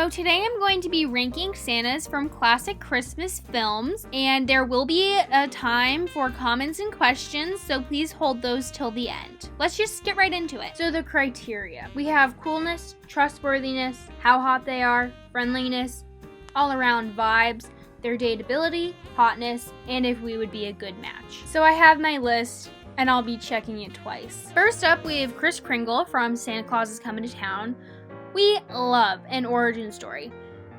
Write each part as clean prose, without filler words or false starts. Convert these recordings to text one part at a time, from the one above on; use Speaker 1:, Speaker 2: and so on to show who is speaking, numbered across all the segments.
Speaker 1: So today I'm going to be ranking Santas from classic Christmas films, and there will be a time for comments and questions, so please hold those till the end. Let's just get right into it. So the criteria. We have coolness, trustworthiness, how hot they are, friendliness, all-around vibes, their dateability, hotness, and if we would be a good match. So I have my list, and I'll be checking it twice. First up, we have Kris Kringle from Santa Claus is Coming to Town. We love an origin story.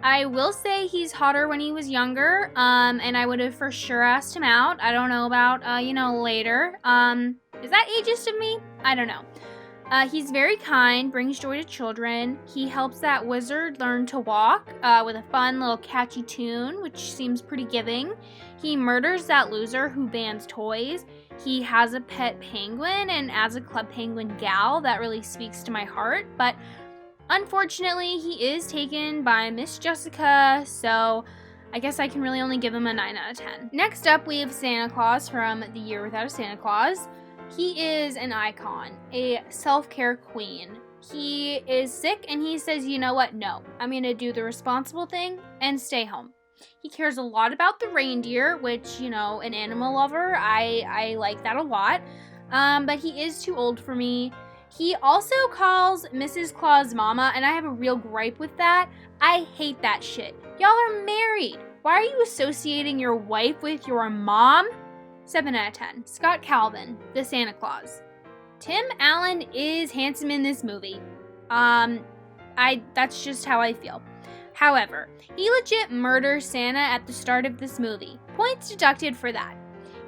Speaker 1: I will say he's hotter when he was younger, and I would have for sure asked him out. I don't know about, later. Is that ageist of me? I don't know. He's very kind, brings joy to children. He helps that wizard learn to walk with a fun little catchy tune, which seems pretty giving. He murders that loser who bans toys. He has a pet penguin, and as a Club Penguin gal, that really speaks to my heart. But unfortunately, he is taken by Miss Jessica, so I guess I can really only give him a 9 out of 10. Next up, we have Santa Claus from The Year Without a Santa Claus. He is an icon, a self-care queen. He is sick and he says, you know what, no, I'm going to do the responsible thing and stay home. He cares a lot about the reindeer, which, an animal lover, I like that a lot, but he is too old for me. He also calls Mrs. Claus Mama, and I have a real gripe with that. I hate that shit. Y'all are married. Why are you associating your wife with your mom? 7 out of 10. Scott Calvin, the Santa Claus. Tim Allen is handsome in this movie. That's just how I feel. However, he legit murders Santa at the start of this movie. Points deducted for that.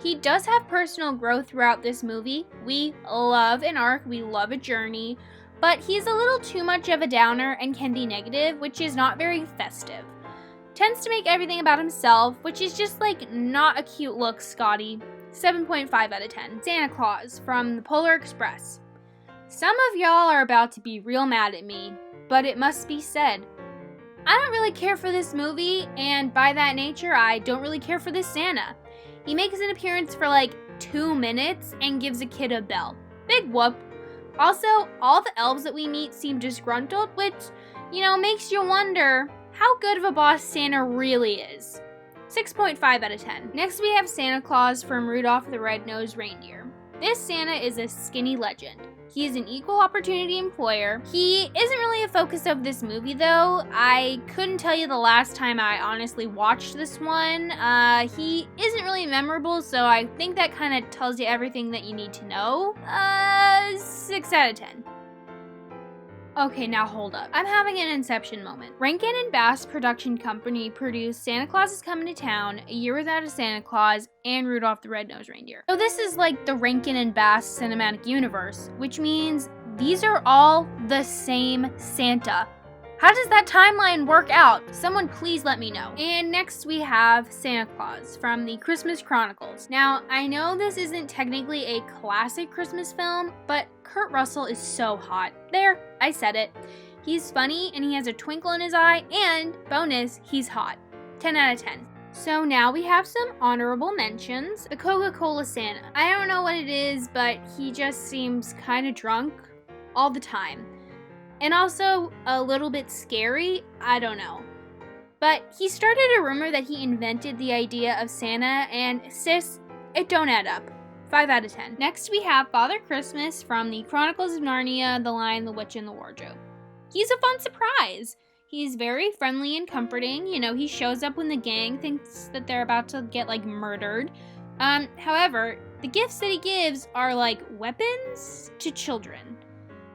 Speaker 1: He does have personal growth throughout this movie. We love an arc, we love a journey, but he's a little too much of a downer and can be negative, which is not very festive. Tends to make everything about himself, which is just not a cute look, Scotty. 7.5 out of 10. Santa Claus from the Polar Express. Some of y'all are about to be real mad at me, but it must be said. I don't really care for this movie, and by that nature, I don't really care for this Santa. He makes an appearance for 2 minutes and gives a kid a bell. Big whoop. Also, all the elves that we meet seem disgruntled, which, makes you wonder how good of a boss Santa really is. 6.5 out of 10. Next we have Santa Claus from Rudolph the Red-Nosed Reindeer. This Santa is a skinny legend. He is an equal opportunity employer. He isn't really a focus of this movie though. I couldn't tell you the last time I honestly watched this one. He isn't really memorable, so I think that kind of tells you everything that you need to know. 6 out of 10. Okay, now hold up. I'm having an inception moment. Rankin and Bass Production Company produced Santa Claus is Coming to Town, A Year Without a Santa Claus, and Rudolph the Red-Nosed Reindeer. So this is the Rankin and Bass cinematic universe, which means these are all the same Santa. How does that timeline work out? Someone please let me know. And next we have Santa Claus from the Christmas Chronicles. Now, I know this isn't technically a classic Christmas film, but Kurt Russell is so hot. There, I said it. He's funny and he has a twinkle in his eye, and bonus, he's hot. 10 out of 10. So now we have some honorable mentions. The Coca-Cola Santa. I don't know what it is, but he just seems kind of drunk all the time. And also a little bit scary, I don't know. But he started a rumor that he invented the idea of Santa, and sis, it don't add up. 5 out of 10. Next we have Father Christmas from the Chronicles of Narnia, The Lion, the Witch, and the Wardrobe. He's a fun surprise. He's very friendly and comforting. He shows up when the gang thinks that they're about to get murdered. However, the gifts that he gives are weapons to children.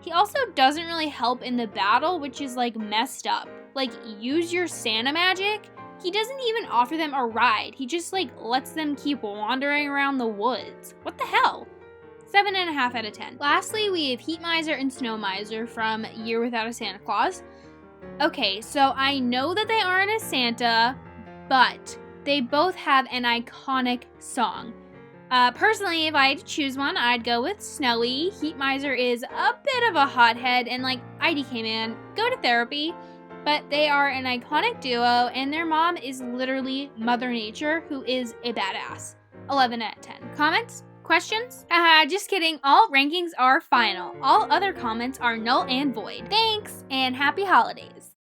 Speaker 1: He also doesn't really help in the battle, which is messed up. Use your Santa magic. He doesn't even offer them a ride. He just lets them keep wandering around the woods. What the hell? 7.5 out of 10. Lastly, we have Heat Miser and Snow Miser from Year Without a Santa Claus. Okay, so I know that they aren't a Santa, but they both have an iconic song. Personally, if I had to choose one, I'd go with Snowy. Heat Miser is a bit of a hothead, and IDK man, go to therapy. But they are an iconic duo, and their mom is literally Mother Nature, who is a badass. 11 out of 10. Comments? Questions? Haha, just kidding. All rankings are final. All other comments are null and void. Thanks, and happy holidays.